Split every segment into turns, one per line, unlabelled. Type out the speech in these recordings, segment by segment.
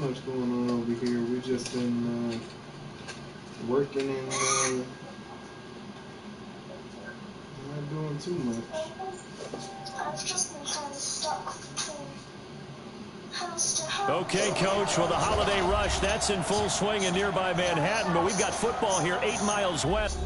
much going on over here. We've just been working and not doing too much.
I've just been kind of stuck between house to house.
Okay, Coach. Well, the holiday rush, that's in full swing in nearby Manhattan, but we've got football here 8 miles west.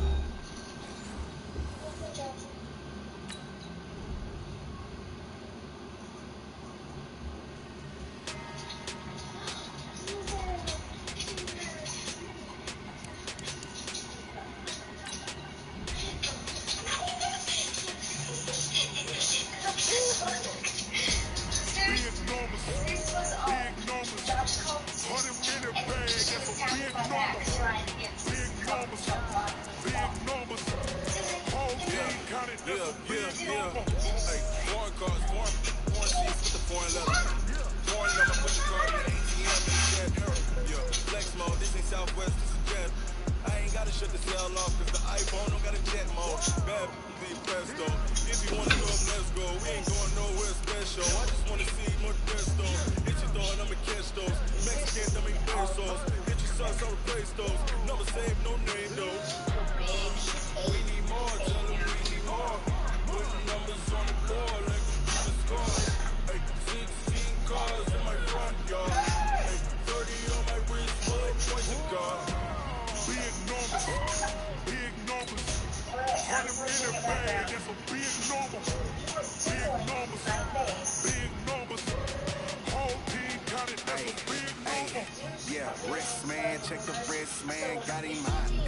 Check the wrist, man. Got him on. Man,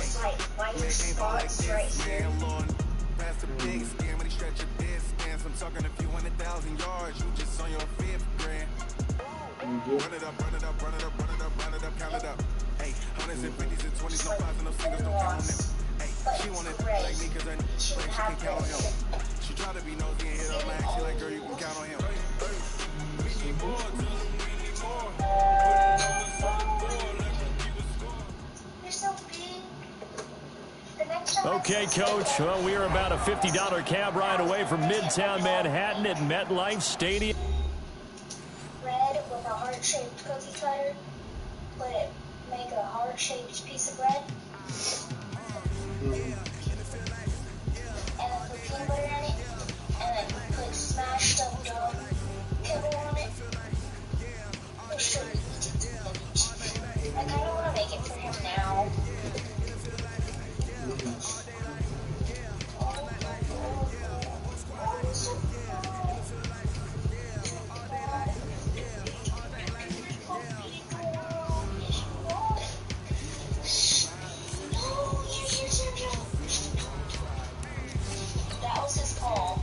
ain't ball like this, man. Lord, pass the big scam when he stretch your distance. I'm talking a few 100,000 yards. You just on your 5th grand. Run it up, run it up, run it up, run it up, run it up, count it up. Hey, hundreds and 50s and 20s, no 5s and no singles, don't count on them. Hey, she wanna like me cause I like she can count on him. She try to be nosy and hit her line. She like, girl, you can count on him. We need more, tell them we need more. Put the numbers on the board like
Okay, Coach. Well, we are about a $50 cab ride away from Midtown Manhattan at MetLife Stadium.
Bread with a heart-shaped cookie cutter. Make a heart-shaped piece of bread. And then put peanut butter in it. And then put smashed up kibble on it. Make sure you eat it. I kind of want to make it for him now. That was his call.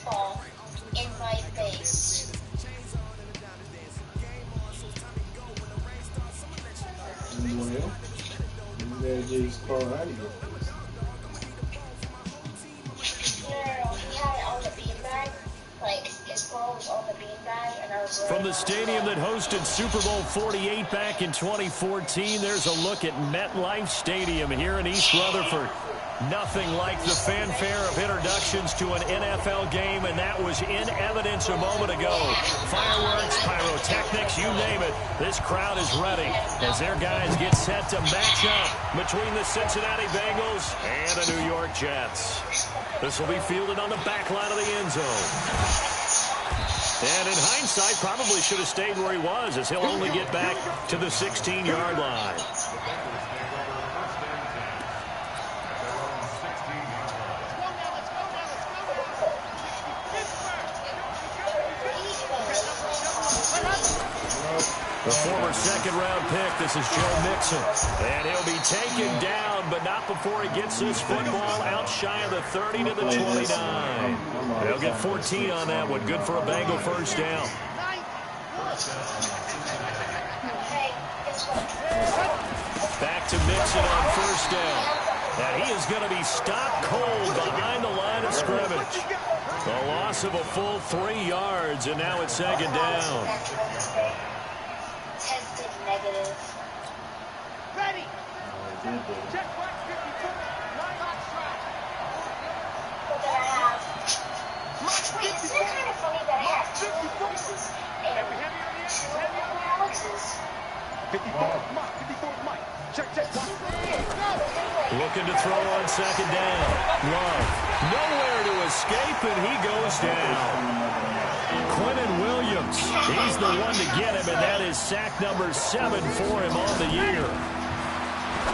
Ball in my face.
Well, you better just call out of here.
No, he had it on the beanbag. Like, his ball was on the beanbag, and I was
From the stadium that hosted Super Bowl 48 back in 2014, there's a look at MetLife Stadium here in East Rutherford. Nothing like the fanfare of introductions to an NFL game, and that was in evidence a moment ago. Fireworks, pyrotechnics, you name it. This crowd is ready as their guys get set to match up between the Cincinnati Bengals and the New York Jets. This will be fielded on the back line of the end zone. And in hindsight, probably should have stayed where he was, as he'll only get back to the 16-yard line. The former second-round pick, this is Joe Mixon. And he'll be taken down, but not before he gets this football out shy of the 30 to the 29. They'll get 14 on that one. Good for a Bengal first down.
Hey, guess what?
back to Mixon on first down. And he is going to be stopped cold behind the line of scrimmage. A loss of a full 3 yards, and now it's second down.
Tested negative.
Ready. Check
But then I have... Wait, isn't it kind of funny that I have 2 voices and 2 Alexes?
54, Mike. Check.
Looking to throw on second down. Love. Nowhere to escape, and he goes down. Quinnen Williams. He's the one to get him, and that is sack number 7 for him on the year.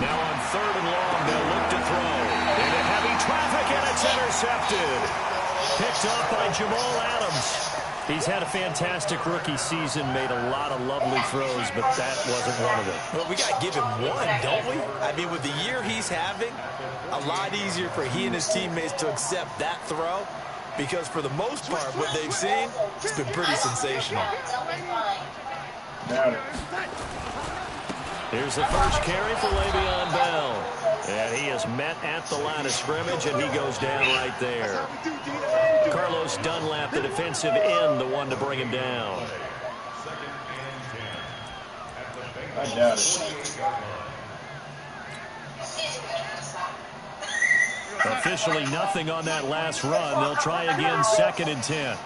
Now on 3rd and long, they'll look to throw. Into heavy traffic, and it's intercepted. Picked up by Jamal Adams. He's had a fantastic rookie season, made a lot of lovely throws, but that wasn't one of them.
Well, we got to give him one, don't we? I mean, with the year he's having, a lot easier for he and his teammates to accept that throw, because for the most part, what they've seen, it's been pretty sensational.
Got it.
Here's the first carry for Le'Veon Bell. And he is met at the line of scrimmage, and he goes down right there. Carlos Dunlap, the defensive end, the one to bring him down.
I got it.
Officially nothing on that last run. They'll try again, 2nd and 10.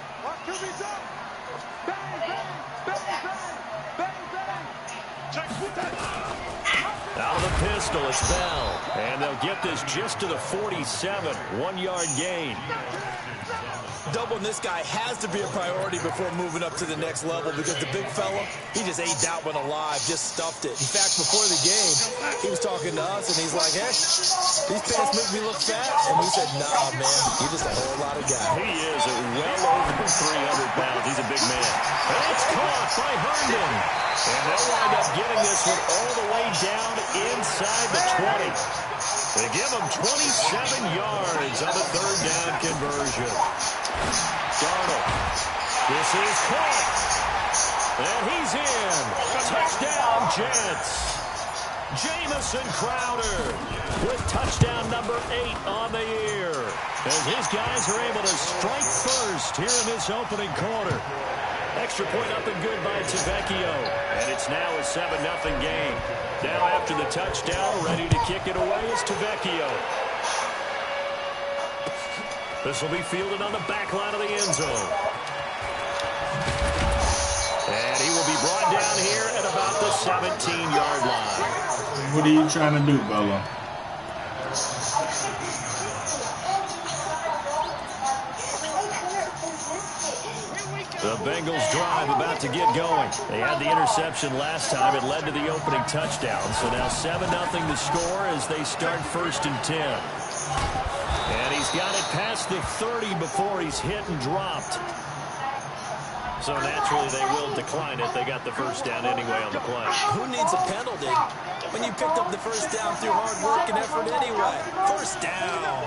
Out of the pistol, it's Bell. And they'll get this just to the 47. 1-yard gain.
Doubling this guy has to be a priority before moving up to the next level, because the big fella, he just ate that one alive, just stuffed it. In fact, before the game, he was talking to us, and he's like, hey, these pants make me look fat. And we said, nah, man, you're just a whole lot of guy.
He is well over 300 pounds. He's a big man. And it's caught by Herndon. And they'll wind up getting this one all the way down inside the 20. They give him 27 yards on the 3rd down conversion. Darnold. This is caught. And he's in. Touchdown, Jets. Jamison Crowder with touchdown number 8 on the year. As his guys are able to strike first here in this opening quarter. Extra point up and good by Tavecchio. And it's now a 7-0 game. Now after the touchdown, ready to kick it away is Tavecchio. This will be fielded on the back line of the end zone. And he will be brought down here at about the 17-yard line.
What are you trying to do, Bella?
The Bengals drive about to get going. They had the interception last time. It led to the opening touchdown. So now 7-0 to score as they start 1st and 10. And he's got it past the 30 before he's hit and dropped. So naturally they will decline it. They got the first down anyway on the play.
Who needs a penalty when you picked up the first down through hard work and effort anyway? First down.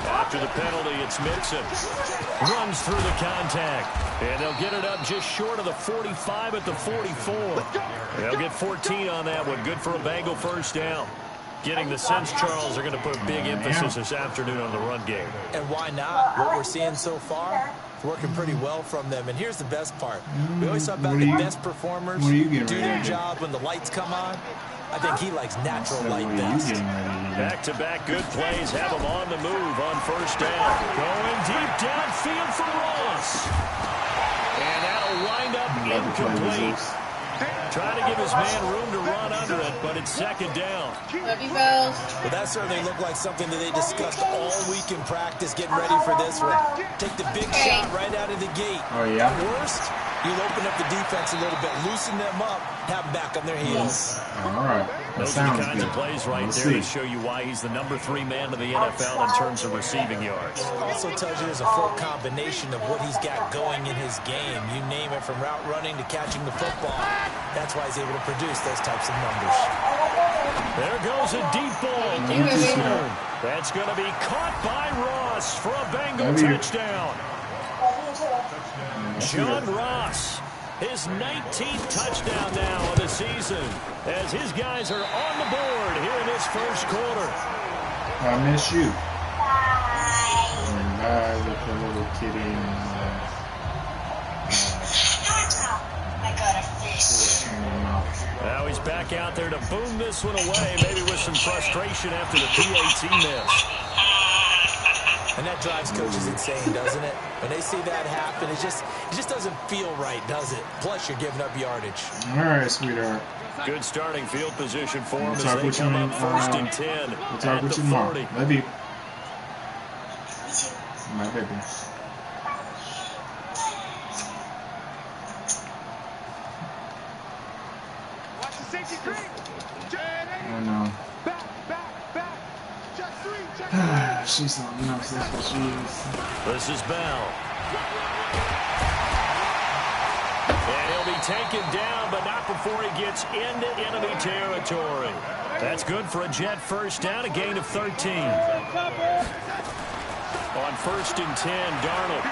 After the penalty, it's Mixon. Runs through the contact. And they'll get it up just short of the 45 at the 44. They'll get 14 on that one. Good for a Bengal first down. Getting the sense, Charles, are going to put a big emphasis this afternoon on the run game.
And why not? What we're seeing so far, it's working pretty well from them. And here's the best part. We always talk about the best performers do their job when the lights come on. I think he likes natural light best.
Back-to-back good plays have him on the move on first down. Going deep downfield for Ross. And that'll wind up incomplete. Trying to give his man room to run under it, but it's 2nd down.
Well, that certainly looked like something that they discussed all week in practice, getting ready for this one. Take the big shot right out of the gate.
Oh, yeah?
At worst, you'll open up the defense a little bit, loosen them up, have them back on their heels.
All right.
Those are the kinds of plays right there to show you why he's the number 3 man in the NFL in terms of receiving yards.
Also tells you there's a full combination of what he's got going in his game. You name it, from route running to catching the football. That's why he's able to produce those types of numbers.
There goes a deep ball. That's going to be caught by Ross for a Bengal touchdown. John Ross, his 19th touchdown now of the season as his guys are on the board here in this first quarter.
I miss you.
Bye.
And bye with the little kitty and
I got a fish.
in your mouth.
Now he's back out there to boom this one away, maybe with some frustration after the PAT miss.
And that drives coaches insane, doesn't it? When they see that happen, it just doesn't feel right, does it? Plus, you're giving up yardage.
All right, sweetheart.
Good starting field position for him
We'll
as
talk
they
with
come
you,
up first and 10
We'll talk
at
with
the
you tomorrow.
40.
Love you.
Me too.
My baby.
Watch the safety creep.
I know.
Back. Check three.
She's something else. That's what she is.
This is Bell. And he'll be taken down, but not before he gets into enemy territory. That's good for a Jet first down, a gain of 13. On first and 10, Darnold.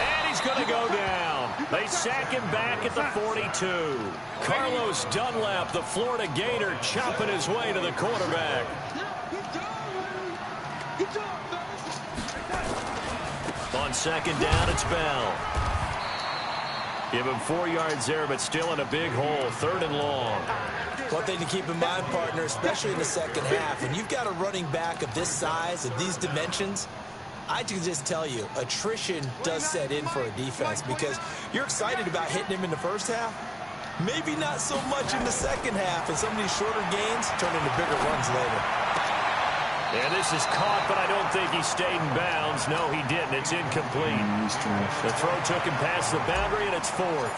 And he's going to go down. They sack him back at the 42. Carlos Dunlap, the Florida Gator, chopping his way to the quarterback. On second down, it's Bell. Give him 4 yards there, but still in a big hole. Third and long.
One thing to keep in mind, partner, especially in the second half, when you've got a running back of this size, of these dimensions, I can just tell you, attrition does set in for a defense because you're excited about hitting him in the first half. Maybe not so much in the second half, and some of these shorter gains turn into bigger runs later.
And this is caught, but I don't think he stayed in bounds. No, he didn't. It's incomplete. The throw took him past the boundary, and it's fourth.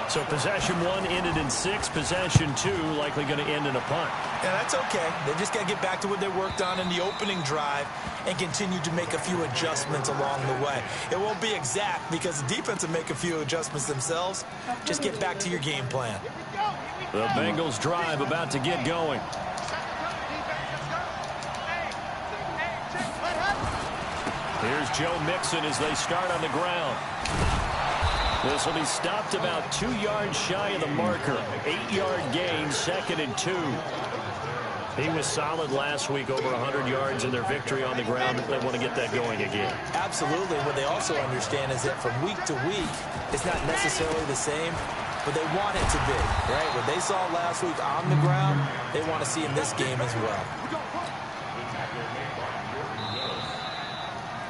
So possession 1 ended in 6. Possession 2 likely going to end in a punt.
Yeah, that's okay. They just got to get back to what they worked on in the opening drive and continue to make a few adjustments along the way. It won't be exact because the defense will make a few adjustments themselves. Just get back to your game plan.
The Bengals drive about to get going. Here's Joe Mixon as they start on the ground. This will be stopped about 2 yards shy of the marker. 8-yard gain, second and 2. He was solid last week, over 100 yards in their victory on the ground. They want to get that going again.
Absolutely. What they also understand is that from week to week, it's not necessarily the same, but they want it to be, right? What they saw last week on the ground, they want to see in this game as well.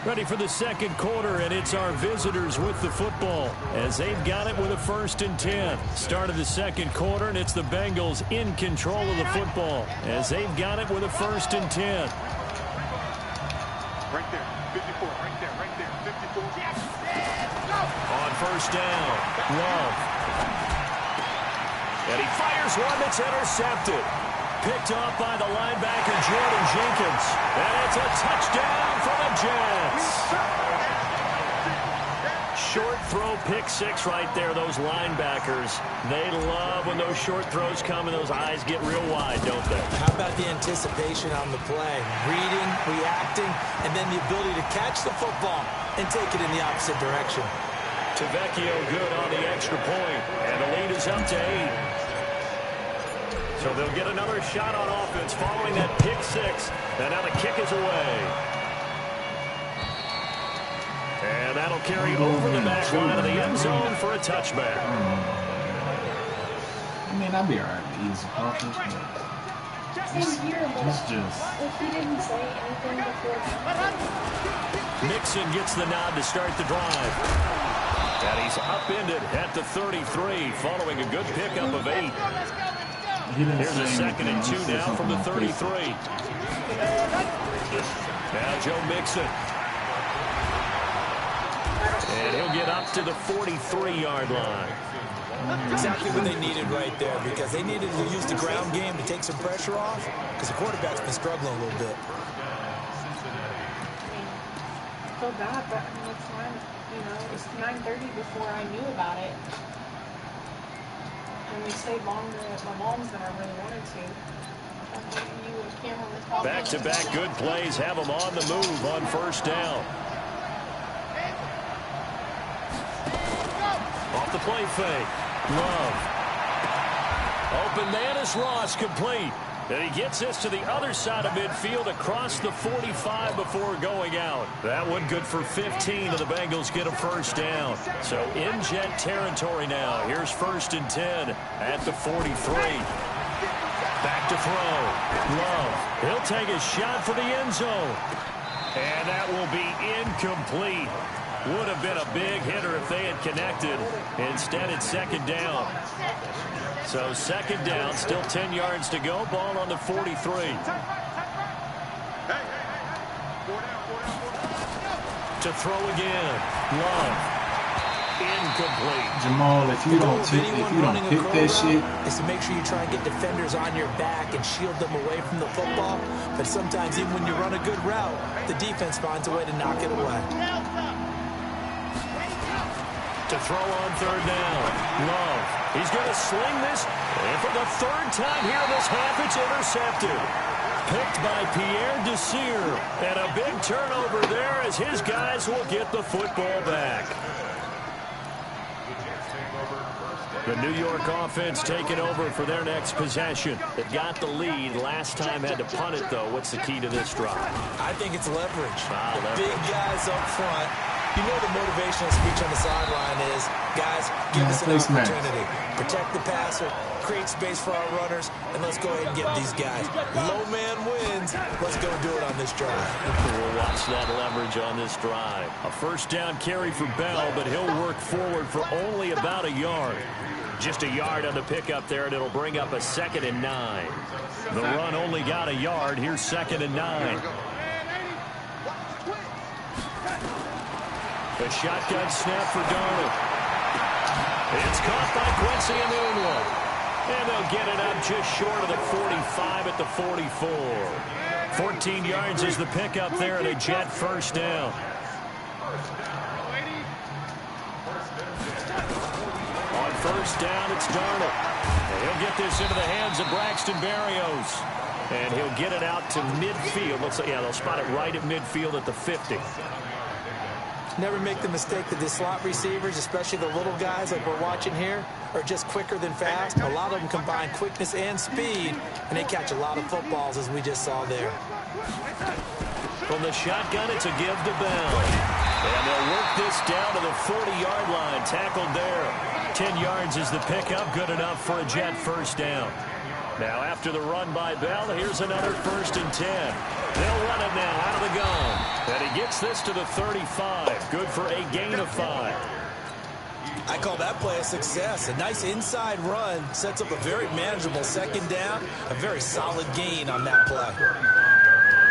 Ready for the second quarter, and it's our visitors with the football as they've got it with a first and 10. Start of the second quarter, and it's the Bengals in control of the football as they've got it with a first and 10.
Right there, 54, right there, 54.
On first down, Love. And he fires one that's intercepted. Picked off by the linebacker, Jordan Jenkins. And it's a touchdown for the Jets. Short throw, pick 6 right there, those linebackers. They love when those short throws come and those eyes get real wide, don't they?
How about the anticipation on the play? Reading, reacting, and then the ability to catch the football and take it in the opposite direction.
Tavecchio good on the extra point, and the lead is up to 8. So they'll get another shot on offense following that pick 6. And now the kick is away. And that'll carry over the back line of the end zone for a touchback.
I mean, I'll be all right with easy offense, but
Just hear him.
it's just...
If he didn't say anything before that.
Nixon gets the nod to start the drive. And he's upended at the 33 following a good pickup of 8. Here's a second and 2 now from the 33. Now Joe Mixon. And he'll get up to the 43-yard line.
Exactly what they needed right there because they needed to use the ground game to take some pressure off because the quarterback's been struggling a little bit.
I feel bad, but I mean, it's time, it's 9:30 before I knew about it. And we stayed longer at my mom's than I really wanted to.
Back-to-back good plays have them on the move on first down. Off the play fake. Love. Open man is Ross, complete. And he gets this to the other side of midfield across the 45 before going out. That one good for 15, and the Bengals get a first down. So in Jet territory now. Here's 1st and 10 at the 43. Back to throw. Love. He'll take a shot for the end zone. And that will be incomplete. Would have been a big hitter if they had connected. Instead, it's 2nd down. So 2nd down, still 10 yards to go. Ball on the 43. To throw again. Love. Incomplete.
Jamal, if you don't pick that shit,
is to make sure you try and get defenders on your back and shield them away from the football. But sometimes even when you run a good route, the defense finds a way to knock it away.
To throw on 3rd down. Love. He's going to sling this. And for the 3rd time here in this half, it's intercepted. Picked by Pierre Desir. And a big turnover there as his guys will get the football back. The New York offense taking over for their next possession. They've got the lead. Last time had to punt it, though. What's the key to this drive?
I think it's leverage.
Leverage.
Big guys up front. You know the motivational speech on the sideline is, guys, give us an opportunity. Protect the passer, create space for our runners, and let's go ahead and get these guys. Low man wins. Let's go do it on this drive.
We'll watch that leverage on this drive. A 1st down carry for Bell, but he'll work forward for only about a yard. Just a yard on the pickup there, and it'll bring up a 2nd and 9. The run only got a yard. Here's 2nd and 9. The shotgun snap for Darnold. It's caught by Quincy Enunwa. And they'll get it up just short of the 45 at the 44. 14 yards is the pickup there, and a Jet 1st down. On 1st down, it's Darnold. And he'll get this into the hands of Braxton Berrios. And he'll get it out to midfield. Looks like, yeah, they'll spot it right at midfield at the 50.
Never make the mistake that the slot receivers, especially the little guys like we're watching here, are just quicker than fast. A lot of them combine quickness and speed, and they catch a lot of footballs, as we just saw there.
From the shotgun, it's a give to Bell. And they'll work this down to the 40-yard line. Tackled there. 10 yards is the pickup. Good enough for a Jet 1st down. Now, after the run by Bell, here's another 1st and 10. They'll run it now out of the gun. And he gets this to the 35. Good for a gain of 5.
I call that play a success. A nice inside run sets up a very manageable 2nd down. A very solid gain on that play.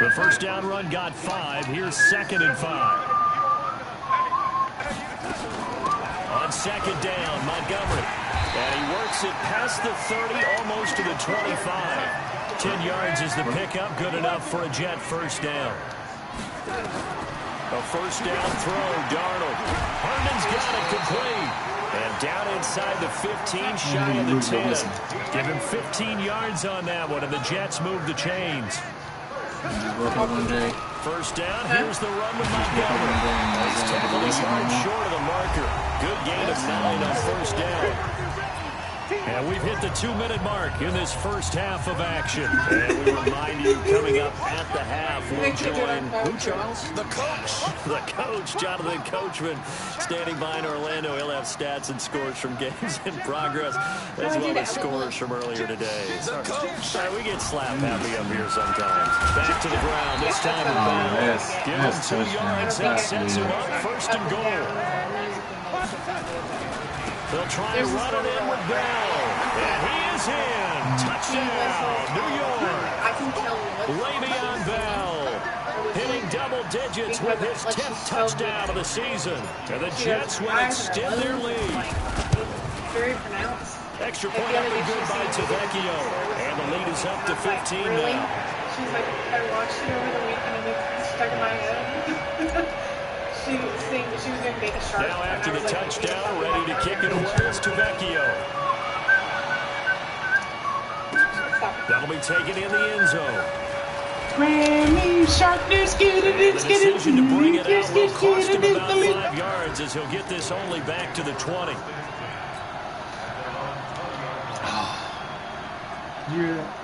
The 1st down run got 5. Here's 2nd and 5. On 2nd down, Montgomery. And he works it past the 30, almost to the 25. 10 yards is the pickup. Good enough for a Jet 1st down. A 1st down throw, Darnold. Herndon's got it complete. And down inside the 15, shy of the 10. Give him 15 yards on that one, and the Jets move the chains. 1st down, here's the run with Montgomery. He's tackled a yard short of the marker. Good gain of 9 on 1st down. And we've hit the 2-minute mark in this 1st half of action. And we remind you, coming up at the half, we'll join, who, Charles?
The coach.
The coach, Jonathan Coachman, standing by in Orlando. He'll have stats and scores from games in progress, as well as scores from earlier today.
The coach.
We get slap happy up here sometimes. Back to the ground, this time with Bell. Give him 2 yards, that sets him up 1st and goal. They'll try to run it in with Bell. And he is in. Touchdown, New York. Le'Veon Bell hitting double digits with his 10th touchdown of the season. And the Jets will extend their lead.
Very pronounced.
Extra point up and good by Tavecchio. And the lead is up to 15 now.
She's like, I watched it over the weekend and it's stuck in my head. She was doing Baby Shark.
Now after the touchdown, ready to kick it away is Tavecchio. That'll be taken in the end zone. The decision to bring it out will cost him about 5 yards as he'll get this only back to the 20.
Yeah.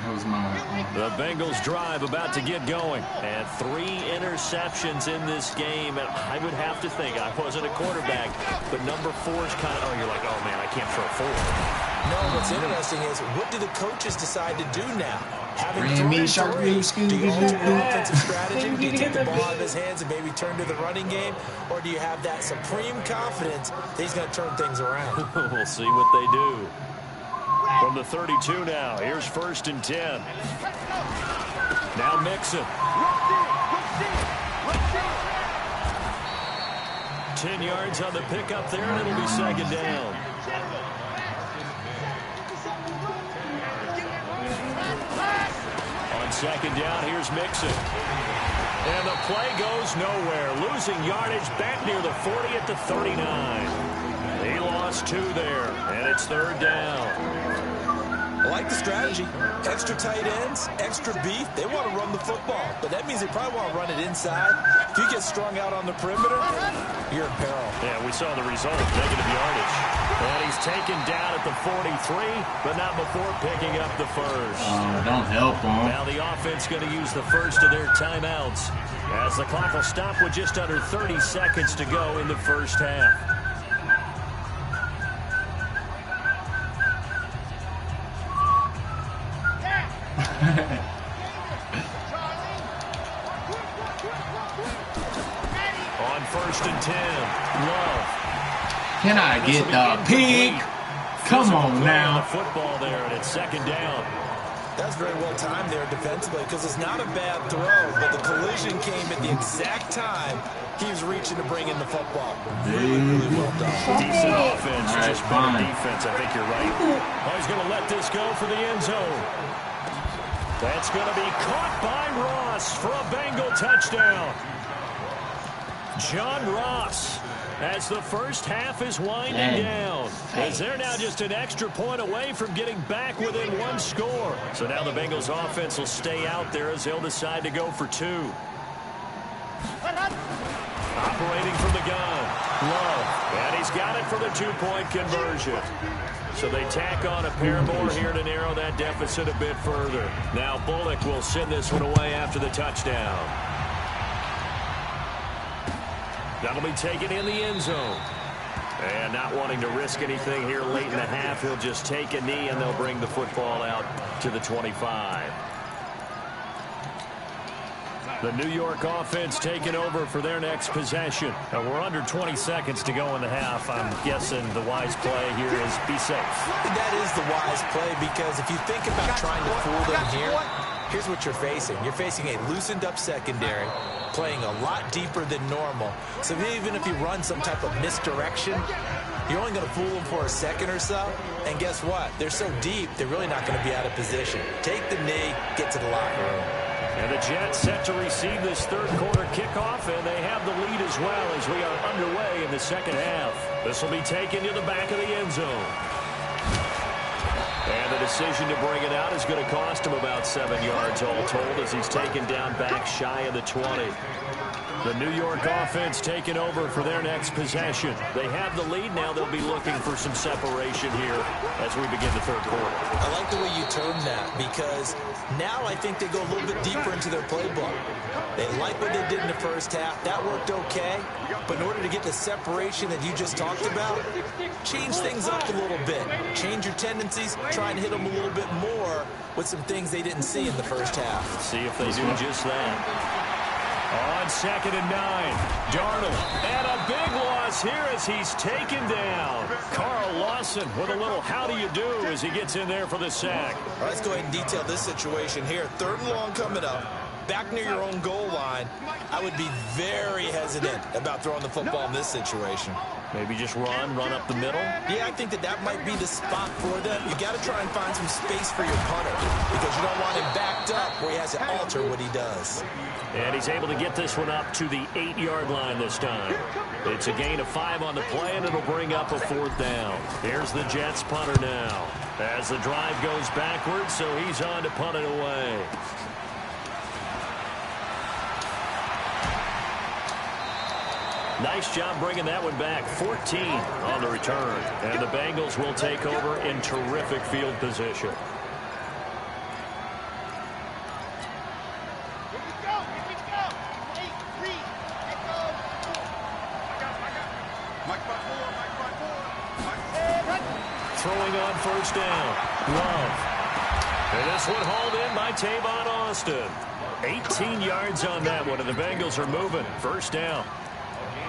That was my.
The Bengals drive about to get going. And 3 interceptions in this game. And I would have to think, I wasn't a quarterback, but number 4 is kind of, oh, you're like, oh, man, I can't throw 4.
No, what's interesting is, what do the coaches decide to do now? Having
Ran
thrown
me,
3,
shark,
do you alter your
yeah.
offensive strategy? Do you take the ball out of his hands and maybe turn to the running game? Or do you have that supreme confidence that he's going to turn things around?
We'll see what they do. From the 32 now, here's 1st and 10. Now Mixon. 10 yards on the pickup there, and it'll be 2nd down. On 2nd down, here's Mixon. And the play goes nowhere. Losing yardage back near the 40 at the 39. He lost 2 there, and it's 3rd down.
I like the strategy. Extra tight ends, extra beef. They want to run the football, but that means they probably want to run it inside. If you get strung out on the perimeter, you're in peril.
Yeah, we saw the result, negative yardage. And he's taken down at the 43, but not before picking up the 1st.
Don't help him.
Now the offense going to use the 1st of their timeouts, as the clock will stop with just under 30 seconds to go in the 1st half. On 1st and 10, Love.
Can I get the pick? Come on now.
Football there, and it's 2nd down.
That's very well timed there defensively, because it's not a bad throw, but the collision came at the exact time he was reaching to bring in the football. Really, really well done.
Decent offense,
All right,
just better
fine.
defense. I think you're right. Oh, he's going to let this go for the end zone. That's going to be caught by Ross for a Bengal touchdown. John Ross, as the 1st half is winding down, as they're now just an extra point away from getting back within 1 score. So now the Bengals offense will stay out there as they'll decide to go for 2. Operating from the gun, Love, and he's got it for the 2-point conversion. So they tack on a pair more here to narrow that deficit a bit further. Now Bullock will send this one away after the touchdown. That'll be taken in the end zone. And not wanting to risk anything here late in the half, he'll just take a knee, and they'll bring the football out to the 25. The New York offense taking over for their next possession. Now we're under 20 seconds to go in the half. I'm guessing the wise play here is be safe.
That is the wise play, because if you think about trying to fool them here, here's what you're facing. You're facing a loosened up secondary, playing a lot deeper than normal. So even if you run some type of misdirection, you're only going to fool them for a second or so. And guess what? They're so deep, they're really not going to be out of position. Take the knee, get to the locker room.
And the Jets set to receive this 3rd quarter kickoff, and they have the lead as well as we are underway in the 2nd half. This will be taken to the back of the end zone. And the decision to bring it out is going to cost him about 7 yards all told, as he's taken down back shy of the 20. The New York offense taking over for their next possession. They have the lead now. They'll be looking for some separation here as we begin the 3rd quarter.
I like the way you termed that, because now I think they go a little bit deeper into their playbook. They like what they did in the 1st half. That worked okay. But in order to get the separation that you just talked about, change things up a little bit. Change your tendencies. Try and hit them a little bit more with some things they didn't see in the 1st half.
See if they do just that. On 2nd and 9, Darnold, and a big loss here as he's taken down. Carl Lawson with a little how do you do as he gets in there for the sack.
All right, let's go ahead and detail this situation here. 3rd and long coming up, back near your own goal line. I would be very hesitant about throwing the football in this situation.
Maybe just run up the middle?
Yeah, I think that might be the spot for them. You got to try and find some space for your punter, because you don't want him backed up where he has to alter what he does.
And he's able to get this one up to the 8-yard line this time. It's a gain of 5 on the play, and it'll bring up a 4th down. Here's the Jets punter now, as the drive goes backwards, so he's on to punt it away. Nice job bringing that one back. 14 on the return. And the Bengals will take over in terrific field position. Throwing on first down. Love. And this one hauled in by Tavon Austin. 18 yards on that one, and the Bengals are moving. First down.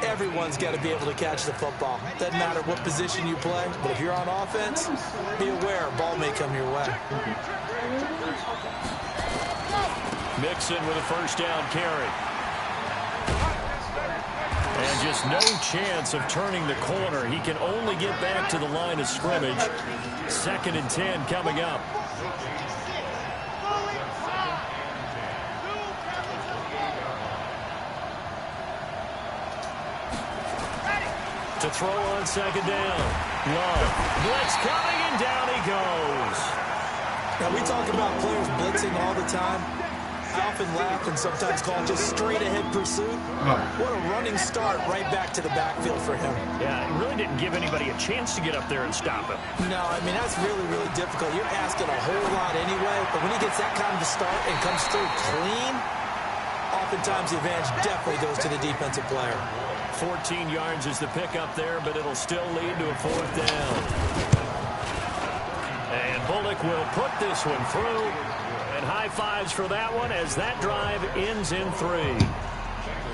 Everyone's got to be able to catch the football. Doesn't matter what position you play, but if you're on offense, be aware a ball may come your way.
Mixon with a first down carry. And just no chance of turning the corner. He can only get back to the line of scrimmage. 2nd and 10 coming up. To throw on 2nd down. Love. Blitz coming, and down he goes.
Now, we talk about players blitzing all the time. I often laugh and sometimes call it just straight-ahead pursuit. What a running start right back to the backfield for him.
Yeah, it really didn't give anybody a chance to get up there and stop him.
No, I mean, that's really, really difficult. You're asking a whole lot anyway, but when he gets that kind of a start and comes through clean, oftentimes the advantage definitely goes to the defensive player.
14 yards is the pickup there, but it'll still lead to a 4th down. And Bullock will put this one through. And high fives for that one as that drive ends in 3.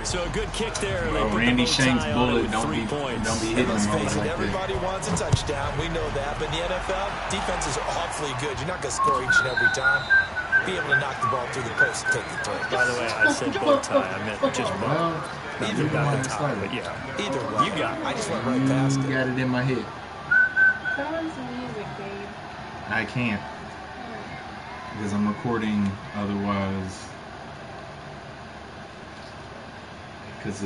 So a good kick there.
Randy Shank's bullet don't be hitting him
Let's
over
face it,
like
everybody wants a touchdown. We know that. But in the NFL, defense is awfully good. You're not going to score each and every time. Be able to knock the ball through the post and take the throw.
By the way, I said bow tie. I meant just bow.
Either
Not
one
the tie, but yeah.
Either way.
You got it.
I just went right past it.
got it in my head.
That was the music, babe.
I can't. Because I'm recording, otherwise, because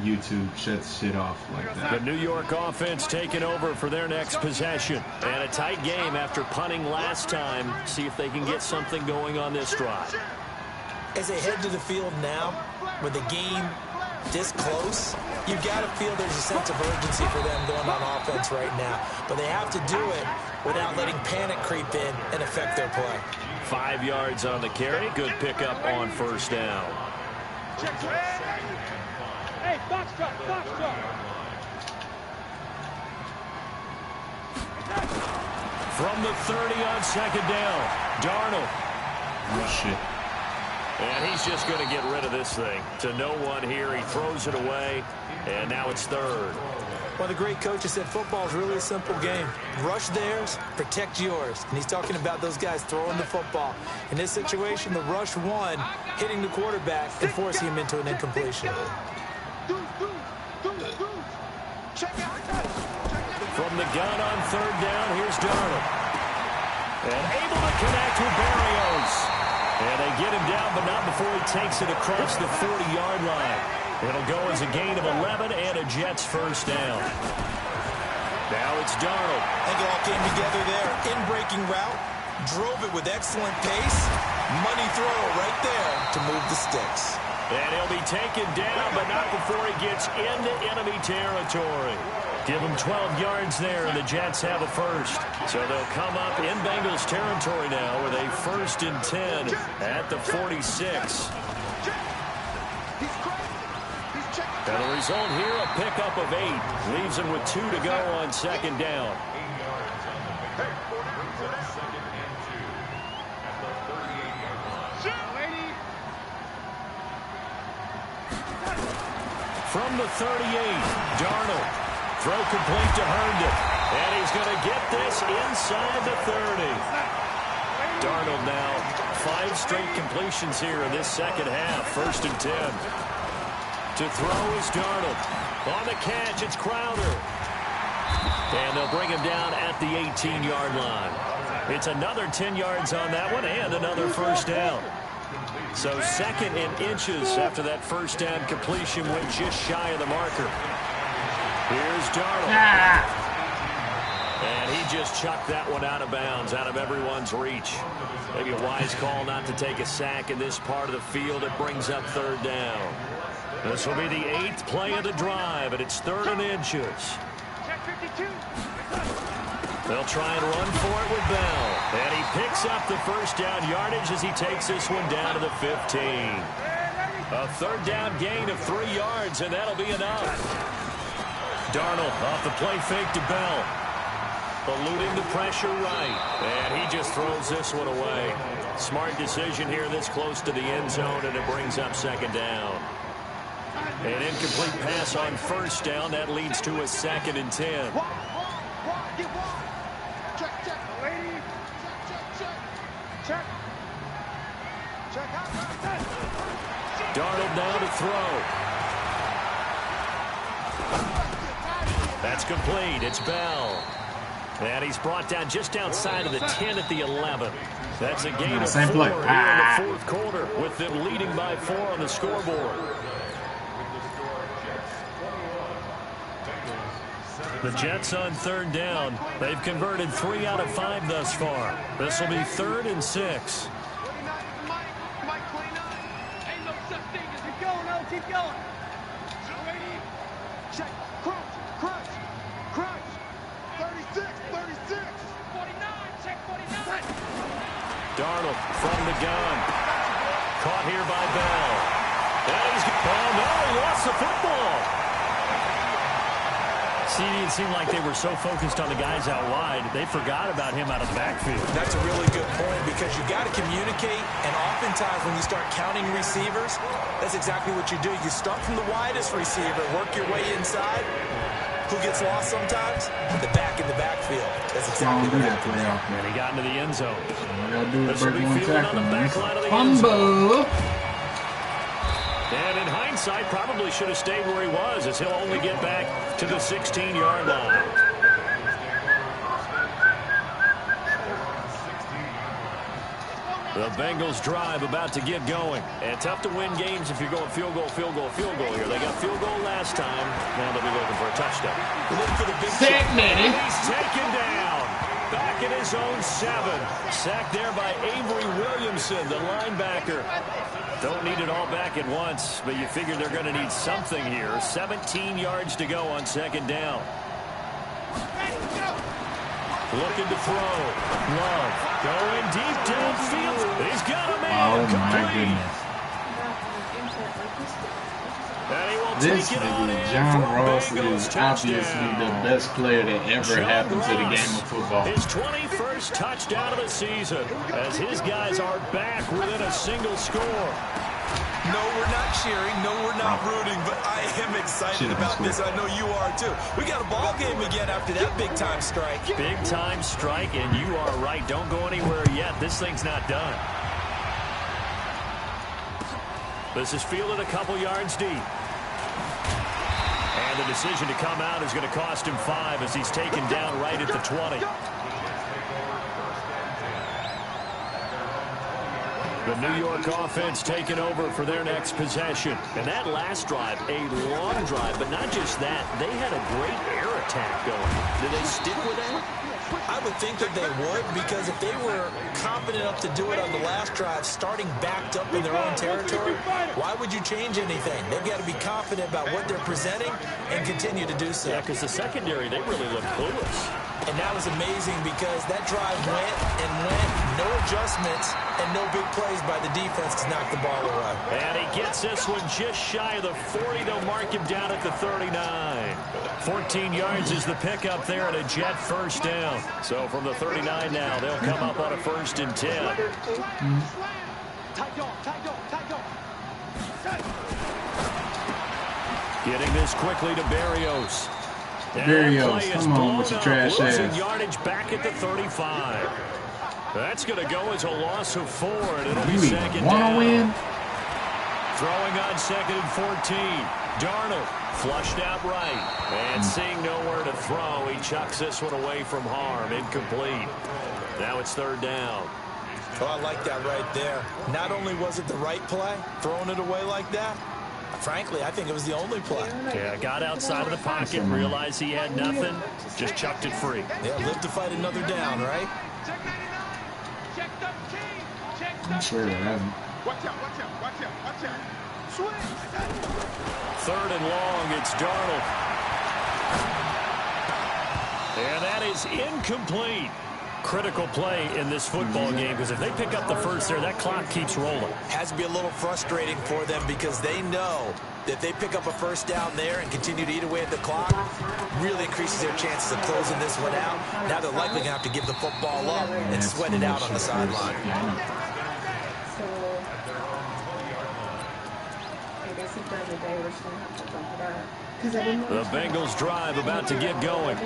YouTube shuts shit off like that.
The New York offense taking over for their next possession. And a tight game after punting last time. See if they can get something going on this drive.
As they head to the field now, with the game this close, you've got to feel there's a sense of urgency for them going on offense right now. But they have to do it without letting panic creep in and affect their play.
5 yards on the carry. Good pickup on first down.
Hey, box drop, box drop.
From the 30 on 2nd down, Darnold.
Oh, shit.
And he's just going to get rid of this thing. To no one here. He throws it away, and now it's 3rd.
Well, the great coach has said football is really a simple game. Rush theirs, protect yours. And he's talking about those guys throwing the football. In this situation, the rush one, hitting the quarterback and forcing him into an incompletion.
From the gun on 3rd down, here's Darnold. And able to connect with Berrios. And they get him down, but not before he takes it across the 40-yard line. It'll go as a gain of 11 and a Jets first down. Now it's Darnold.
I think it all came together there. In-breaking route, drove it with excellent pace. Money throw right there to move the sticks.
And he'll be taken down, but not before he gets into enemy territory. Give him 12 yards there, and the Jets have a first. So they'll come up in Bengals territory now with a 1st and 10 at the 46. And the result here, a pickup of 8. Leaves him with 2 to go on 2nd down. From the 38, Darnold. Throw complete to Herndon. And he's going to get this inside the 30. Darnold now 5 straight completions here in this second half. 1st and 10. To throw is Darnold. On the catch, it's Crowder. And they'll bring him down at the 18-yard line. It's another 10 yards on that one and another first down. So 2nd and inches after that first down completion went just shy of the marker. Here's Darnold. And he just chucked that one out of bounds, out of everyone's reach. Maybe a wise call not to take a sack in this part of the field. It brings up 3rd down. This will be the 8th play of the drive, and it's 3rd and inches. They'll try and run for it with Bell. And he picks up the first down yardage as he takes this one down to the 15. A 3rd down gain of 3 yards, and that'll be enough. Darnold off the play fake to Bell. Eluding the pressure right. And he just throws this one away. Smart decision here this close to the end zone, and it brings up 2nd down. An incomplete pass on 1st down. That leads to a 2nd and 10. Darnold now to throw. That's complete. It's Bell. And he's brought down just outside of the 10 at the 11. That's a gain of 4 here in the 4th quarter, with them leading by 4 on the scoreboard. The Jets on 3rd down. They've converted 3 out of 5 thus far. This will be 3rd and 6.
Keep going. Check. Crunch. 36. 49. Check 49.
Darnold from the gun. Caught here by Bell. Oh, no, he lost the football. See, it seemed like they were so focused on the guys out wide, they forgot about him out of the backfield.
That's a really good point, because you got to communicate, and oftentimes when you start counting receivers, that's exactly what you do. You start from the widest receiver, work your way inside. Who gets lost sometimes? The back in the backfield. That's exactly what happened there.
And he got into the end zone.
This will be fielded
on the back line of the end zone. And in hindsight, probably should have stayed where he was, as he'll only get back to the 16-yard line. The Bengals drive about to get going. And tough to win games if you're going field goal here. They got field goal last time. Now they'll be looking for a touchdown.
Looking for the big
Sack, man. He's taken down. Back in his own 7. Sacked there by Avery Williamson, the linebacker. Don't need it all back at once, but you figure they're going to need something here. 17 yards to go on 2nd down. Looking to throw. Love going deep downfield. He's got a man.
Oh, my goodness. This nigga, John Ross, is obviously the best player that ever happened to the game of football.
His 21st touchdown of the season, as his guys are back within a single score.
No, we're not cheering. No, we're not rooting, but I am excited about this. I know you are, too. We got a ball game again after that big-time strike.
Big-time strike, and you are right. Don't go anywhere yet. This thing's not done. This is fielded a couple yards deep. And the decision to come out is going to cost him 5 as he's taken down right at the 20. The New York offense taking over for their next possession. And that last drive, a long drive, but not just that. They had a great air attack going. Did they stick with that?
I would think that they would, because if they were confident enough to do it on the last drive, starting backed up in their own territory, why would you change anything? They've got to be confident about what they're presenting and continue to do so.
Yeah, because the secondary, they really looked clueless.
And that was amazing, because that drive went and went, no adjustments, and no big plays by the defense to knock the ball away.
And he gets this one just shy of the 40. They'll mark him down at the 39. 14 yards is the pickup there, and a Jet first down. So from the 39 now, they'll come up on a 1st and 10. Getting this quickly to Berrios.
Berrios, come on with your trash ass.
Yardage back at the 35. That's going to go as a loss of 4, and it'll be
You
2nd
even want to
down.
win?
Throwing on 2nd and 14. Darnold flushed out right. And seeing nowhere to throw, he chucks this one away from harm. Incomplete. Now it's 3rd down.
Oh, I like that right there. Not only was it the right play, throwing it away like that, frankly, I think it was the only play.
Yeah, got outside of the pocket, realized he had nothing, just chucked it free.
Yeah, live to fight another down, right?
I'm sure that hasn't.
Watch out.
Third and long, it's Darnold. And that is incomplete. Critical play in this football game, because if they pick up the first there, that clock keeps rolling.
Has to be a little frustrating for them because they know that if they pick up a first down there and continue to eat away at the clock, really increases their chances of closing this one out. Now they're likely going to have to give the football up and sweat it out on the sideline.
So, I guess if during the day we're just going to have to bump it up.
The Bengals drive about to get going.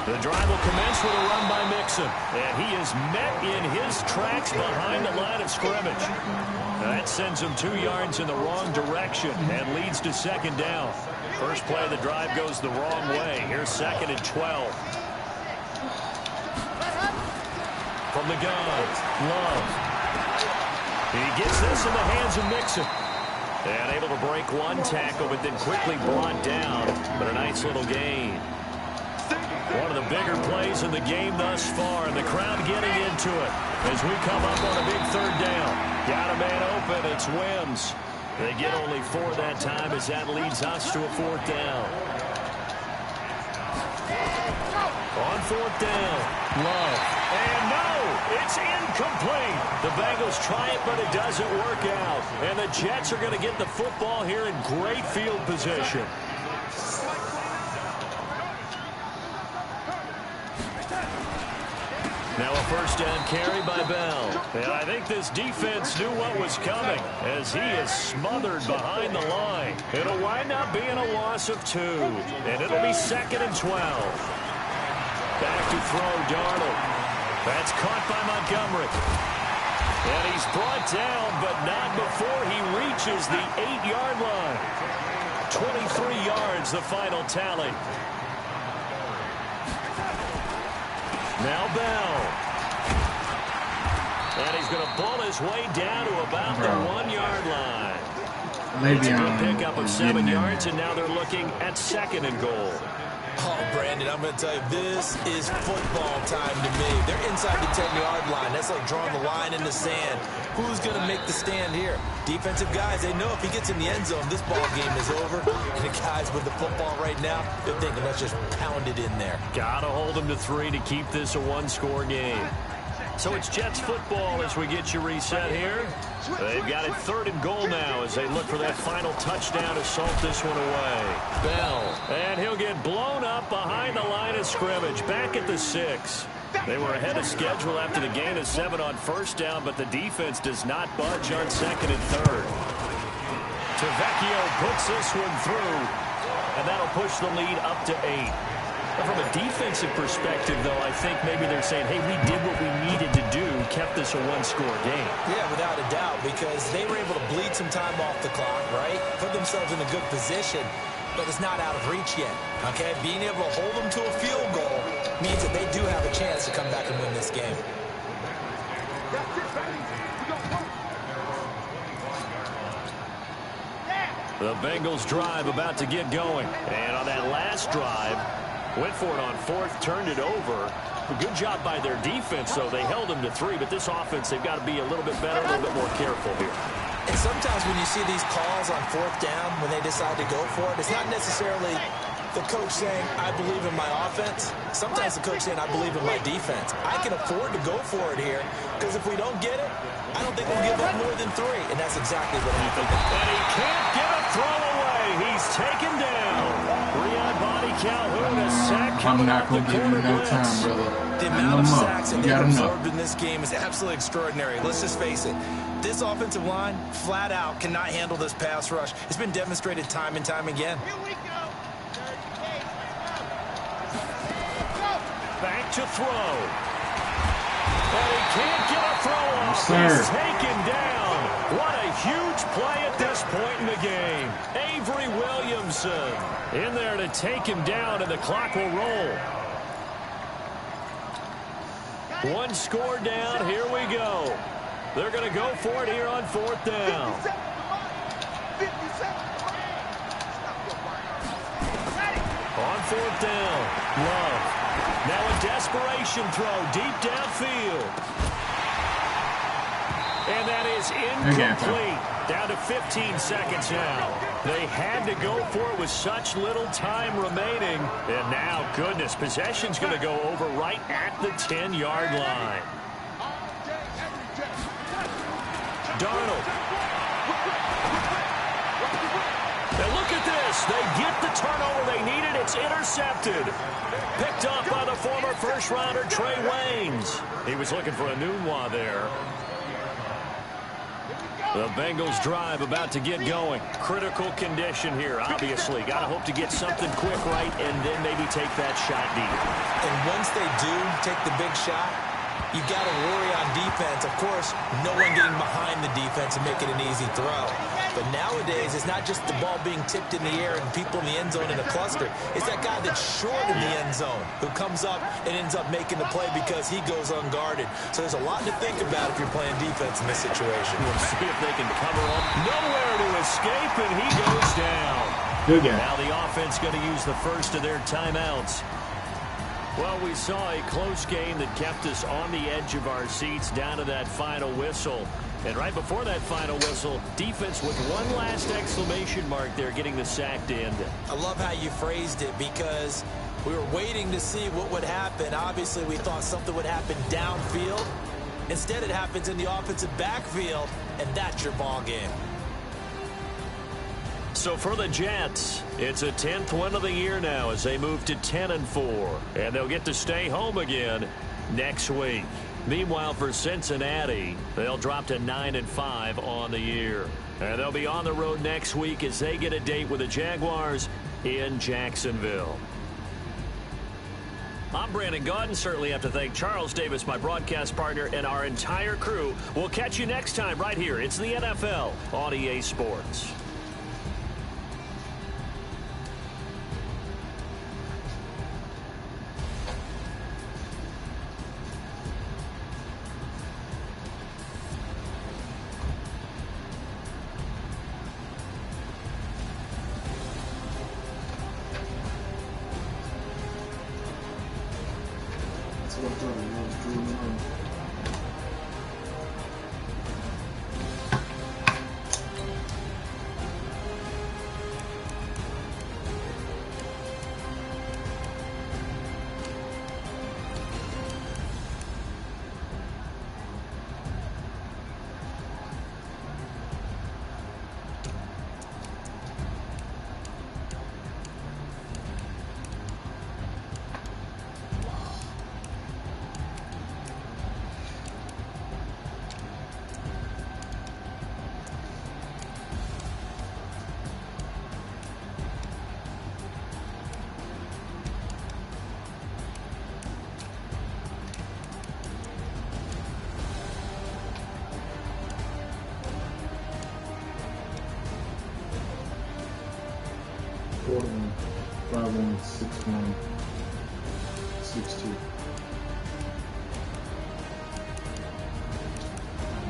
The drive will commence with a run by Mixon. And he is met in his tracks behind the line of scrimmage. That sends him 2 yards in the wrong direction and leads to second down. First play of the drive goes the wrong way. Here's 2nd and 12. From the gun, Love. He gets this in the hands of Mixon. And able to break one tackle, but then quickly brought down. But a nice little gain. One of the bigger plays in the game thus far, and the crowd getting into it as we come up on a big third down. Got a man open, it's Wims. They get only 4 that time as that leads us to a 4th down. On 4th down, Love. And no, it's incomplete. The Bengals try it, but it doesn't work out. And the Jets are going to get the football here in great field position. Now a first down carry by Bell. And I think this defense knew what was coming as he is smothered behind the line. It'll wind up being a loss of 2. And it'll be 2nd and 12. Back to throw, Darnold. That's caught by Montgomery. And he's brought down, but not before he reaches the 8-yard line. 23 yards, the final tally. Now Bell. And he's going to pull his way down to about the 1-yard line. It's a good pickup of 7 yards, and now they're looking at 2nd and goal.
Oh, Brandon, I'm going to tell you, this is football time to me. They're inside the 10-yard line. That's like drawing the line in the sand. Who's going to make the stand here? Defensive guys, they know if he gets in the end zone, this ball game is over. And the guys with the football right now, they're thinking, let's just pound it in there.
Got to hold them to 3 to keep this a 1-score game. So it's Jets football as we get you reset here. They've got it 3rd and goal now as they look for that final touchdown to salt this one away. Bell, and he'll get blown up behind the line of scrimmage, back at the 6. They were ahead of schedule after the gain of 7 on first down, but the defense does not budge on 2nd and 3rd. Tavecchio puts this one through, and that'll push the lead up to 8. From a defensive perspective, though, I think maybe they're saying, hey, we did what we needed to do, kept this a 1-score game.
Yeah, without a doubt, because they were able to bleed some time off the clock, right? Put themselves in a good position, but it's not out of reach yet, okay? Being able to hold them to a field goal means that they do have a chance to come back and win this game.
The Bengals drive about to get going. And on that last drive, went for it on 4th, turned it over. A good job by their defense, though. They held them to 3, but this offense, they've got to be a little bit better, a little bit more careful here.
And sometimes when you see these calls on 4th down, when they decide to go for it, it's not necessarily the coach saying, I believe in my offense. Sometimes the coach saying, I believe in my defense. I can afford to go for it here, because if we don't get it, I don't think we'll give up more than 3. And that's exactly what happened.
And he can't get a throw away. He's taken down. Riyad Body Calhoun, a sack coming off the corner blitz.
The amount of sacks that they've absorbed in this game is absolutely extraordinary. Let's just face it. This offensive line, flat out, cannot handle this pass rush. It's been demonstrated time and time again.
Back to throw. And he can't get a throw off.
Yes,
he's taken down. What a huge play at this point in the game. Avery Williamson in there to take him down, and the clock will roll. 1 score down. Here we go. They're going to go for it here on 4th down. On 4th down, Love. Now a desperation throw deep downfield. And that is incomplete. Down to 15 seconds now. They had to go for it with such little time remaining. And now, goodness, possession's going to go over right at the 10-yard line. Darnold. And look at this. They get the turnover they needed. It's intercepted. Picked up by the former first-rounder Trey Waynes. He was looking for a Nunwa there. The Bengals drive about to get going. Critical condition here, obviously. Got to hope to get something quick right and then maybe take that shot deep.
And once they do take the big shot, you got to worry on defense. Of course, no one getting behind the defense and making an easy throw. But nowadays, it's not just the ball being tipped in the air and people in the end zone in a cluster. It's that guy that's short in the end zone who comes up and ends up making the play because he goes unguarded. So there's a lot to think about if you're playing defense in this situation.
We'll see if they can cover up. Nowhere to escape, and he goes down.
Good game.
Now the offense going to use the first of their timeouts. Well, we saw a close game that kept us on the edge of our seats down to that final whistle. And right before that final whistle, defense with one last exclamation mark there, getting the sack to end it.
I love how you phrased it because we were waiting to see what would happen. Obviously, we thought something would happen downfield. Instead, it happens in the offensive backfield, and that's your ball game.
So for the Jets, it's a 10th win of the year now as they move to 10-4. And they'll get to stay home again next week. Meanwhile, for Cincinnati, they'll drop to 9-5 on the year. And they'll be on the road next week as they get a date with the Jaguars in Jacksonville. I'm Brandon Gaudin. Certainly have to thank Charles Davis, my broadcast partner, and our entire crew. We'll catch you next time right here. It's the NFL on EA Sports.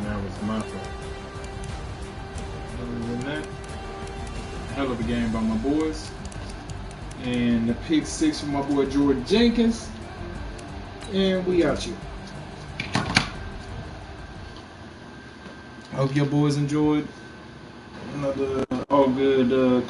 That was my fault. Other than that, hell of a game by my boys. And the pick 6 from my boy Jordan Jenkins. And we out here. Hope your boys enjoyed another all good